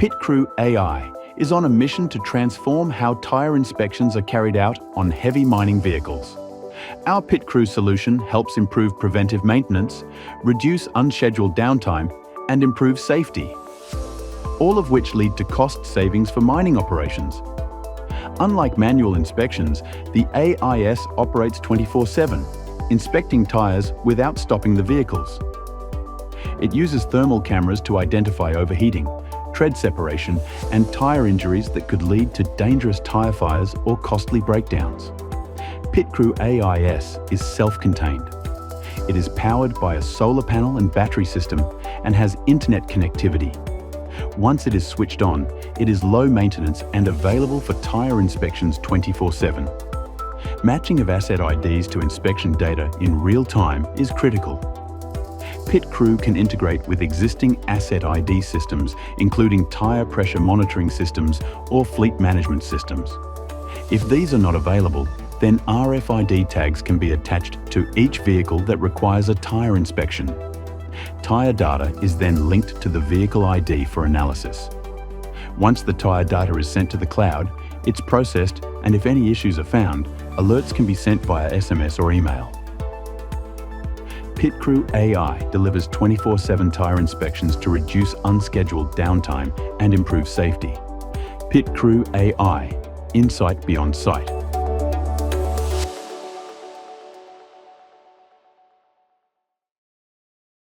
Pitcrew AI is on a mission to transform how tire inspections are carried out on heavy mining vehicles. Our Pitcrew solution helps improve preventive maintenance, reduce unscheduled downtime, and improve safety, all of which lead to cost savings for mining operations. Unlike manual inspections, the AIS operates 24/7, inspecting tires without stopping the vehicles. It uses thermal cameras to identify overheating, tread separation, and tire injuries that could lead to dangerous tire fires or costly breakdowns. Pitcrew AIS is self-contained. It is powered by a solar panel and battery system and has internet connectivity. Once it is switched on, it is low maintenance and available for tire inspections 24/7. Matching of asset IDs to inspection data in real time is critical. Pitcrew can integrate with existing asset ID systems, including tire pressure monitoring systems or fleet management systems. If these are not available, then RFID tags can be attached to each vehicle that requires a tire inspection. Tire data is then linked to the vehicle ID for analysis. Once the tire data is sent to the cloud, it's processed, and if any issues are found, alerts can be sent via SMS or email. Pitcrew AI delivers 24/7 tire inspections to reduce unscheduled downtime and improve safety. Pitcrew AI, insight beyond sight.